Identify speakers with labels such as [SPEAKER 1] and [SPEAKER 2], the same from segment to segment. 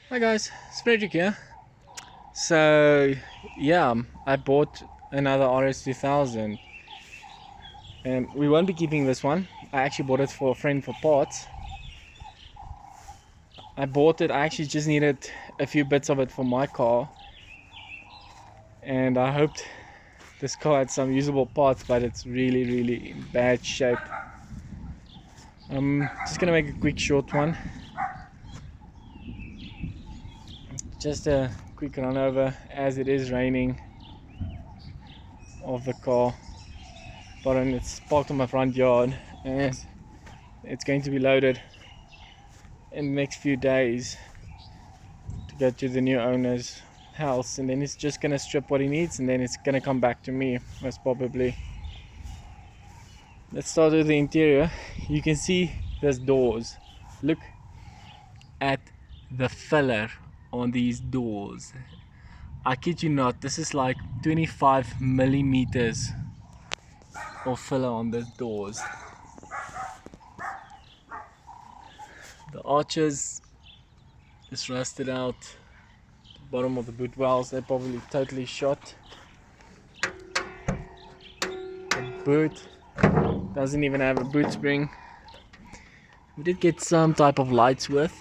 [SPEAKER 1] Hi guys, it's Frederick here. So yeah, I bought another RS2000 and we won't be keeping this one. I actually bought it for a friend for parts. I actually just needed a few bits of it for my car, and I hoped this car had some usable parts, but it's really in bad shape. I'm just gonna make a quick short one. Just a quick run over as it is raining of the car. But it's parked on my front yard and it's going to be loaded in the next few days to go to the new owner's house, and then he's just gonna strip what he needs and then it's gonna come back to me most probably. Let's start with the interior. You can see there's doors. Look at the filler on these doors. I kid you not, this is like 25 millimeters of filler on these doors. The arches is rusted out. The bottom of the boot wells, they're probably totally shot. The boot doesn't even have a boot spring. We did get some type of lights with.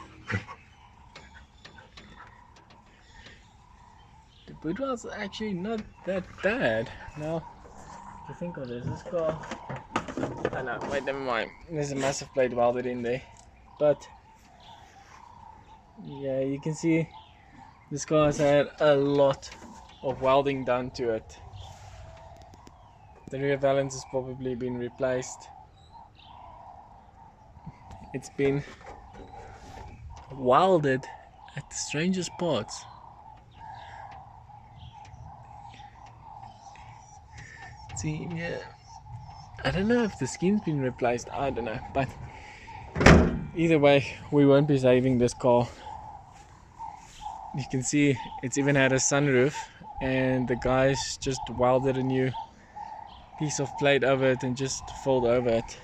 [SPEAKER 1] The boot wells are actually not that bad. Now, to think of this car. Oh no, wait, never mind. There's a massive plate welded in there. But yeah, you can see this car has had a lot of welding done to it. The rear valance has probably been replaced. It's been welded at the strangest parts. See, yeah, I don't know if the skin's been replaced, I don't know, but either way, we won't be saving this car. You can see it's even had a sunroof, and the guys just welded a new piece of plate over it and just fold over it.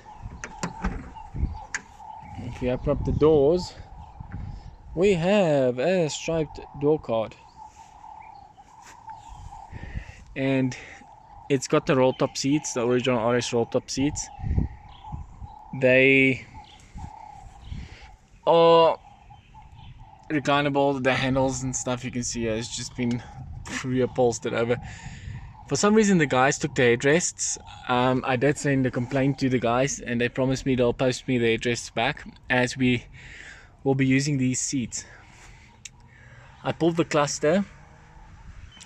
[SPEAKER 1] If we open up the doors, we have a striped door card, and it's got the roll top seats, the original RS roll top seats. They are reclinable. The handles and stuff you can see has just been reupholstered over. For some reason the guys took the headrests. I did send a complaint to the guys and they promised me they'll post me the headrests back, as we will be using these seats. I pulled the cluster.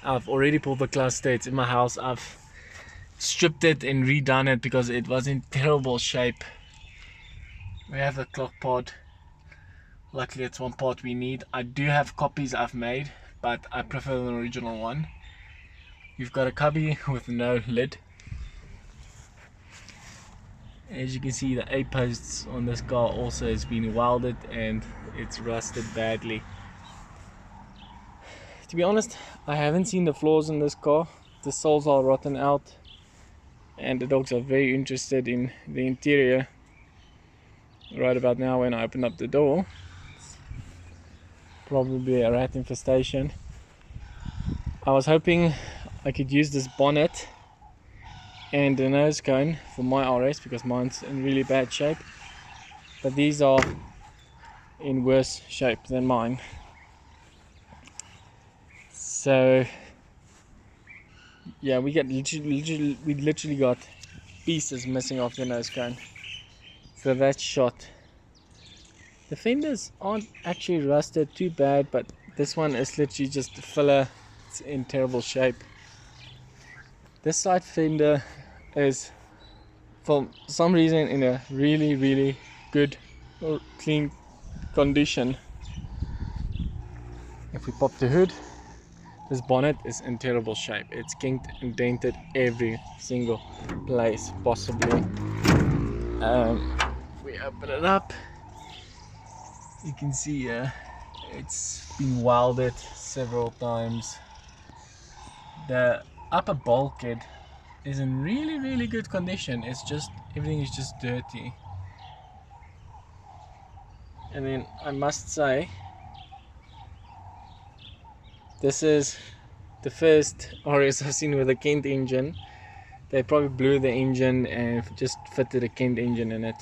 [SPEAKER 1] I've already pulled the cluster. It's in my house. I've stripped it and redone it because it was in terrible shape. We have the clock pod. Luckily it's one part we need. I do have copies I've made, but I prefer the original one. You've got a cubby with no lid. As you can see, the A-posts on this car also has been welded and it's rusted badly. To be honest, I haven't seen the flaws in this car. The soles are rotten out and the dogs are very interested in the interior. Right about now when I open up the door, it's probably a rat infestation. I was hoping I could use this bonnet and the nose cone for my RS because mine's in really bad shape, but these are in worse shape than mine. So yeah, we literally got pieces missing off the nose cone, so that's shot. The fenders aren't actually rusted too bad, but this one is literally just filler. It's in terrible shape. This side fender is for some reason in a really good clean condition. If we pop the hood, this bonnet is in terrible shape. It's kinked and dented every single place possibly. We open it up, you can see it's been welded several times. The upper bulkhead is in really good condition. It's just everything is just dirty. And then I must say This is the first RS I've seen with a Kent engine. They probably blew the engine and just fitted a Kent engine in it.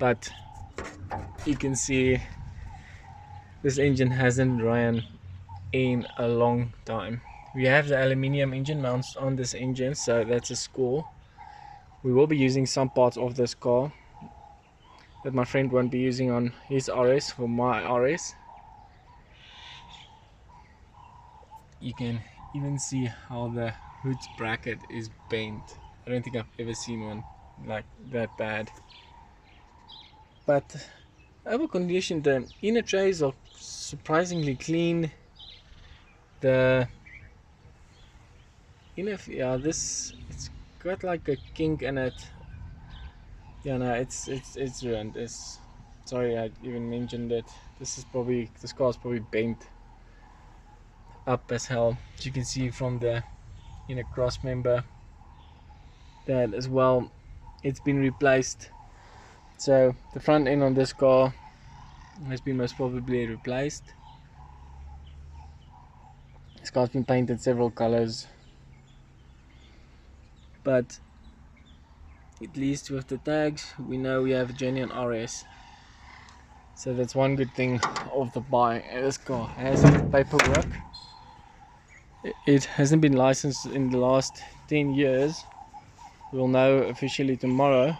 [SPEAKER 1] But you can see this engine hasn't ran in a long time. We have the aluminium engine mounts on this engine, so that's a score. We will be using some parts of this car that my friend won't be using on his RS for my RS. You can even see how the hood bracket is bent. I don't think I've ever seen one like that bad. But over condition, the inner trays are surprisingly clean. The inner, yeah, it's got like a kink in it. Yeah, no, it's ruined. Sorry I even mentioned it. This car's probably bent up as hell. As you can see from the inner cross member, that as well, it's been replaced. So the front end on this car has been most probably replaced. This car's been painted several colors, but at least with the tags we know we have a genuine RS. So that's one good thing of the buy. This car has paperwork. It hasn't been licensed in the last 10 years. We'll know officially tomorrow.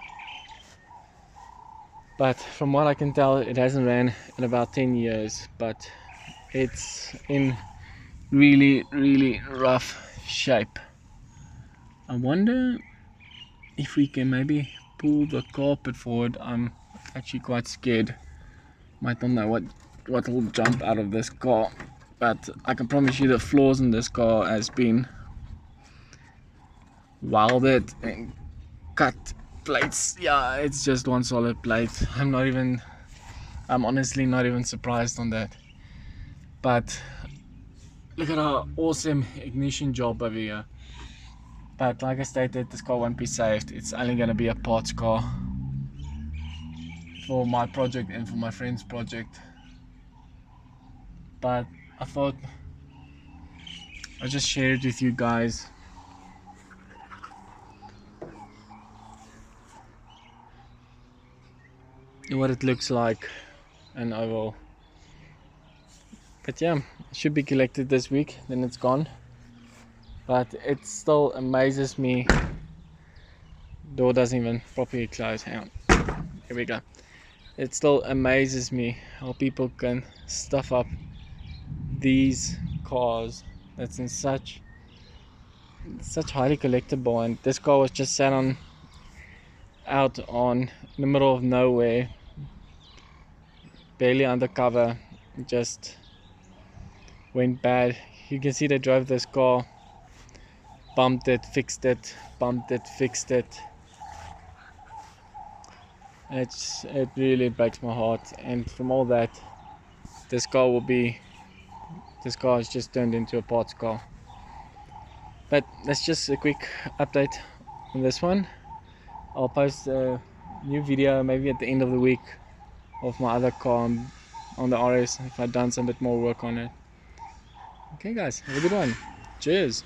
[SPEAKER 1] But from what I can tell, it hasn't ran in about 10 years. But it's in really, really rough shape. I wonder if we can maybe pull the carpet forward. I'm actually quite scared. Might not know what will jump out of this car, but I can promise you the floors in this car has been welded and cut plates. Yeah, it's just one solid plate. I'm honestly not even surprised on that. But look at our awesome ignition job over here. But like I stated, this car won't be saved. It's only going to be a parts car for my project and for my friend's project. But I thought I'll just share it with you guys. What it looks like and overall. But yeah, it should be collected this week, then it's gone. But it still amazes me. Door doesn't even properly close. Hang on. Here we go. It still amazes me how people can stuff up these cars that's in such highly collectible. And this car was just sat out in the middle of nowhere, barely undercover. It just went bad. You can see they drove this car, bumped it, fixed it, bumped it, fixed it. It really breaks my heart. And from all that, this car has just turned into a parts car. But that's just a quick update on this one. I'll post a new video maybe at the end of the week of my other car on the RS if I've done some bit more work on it. Okay guys, have a good one. Cheers.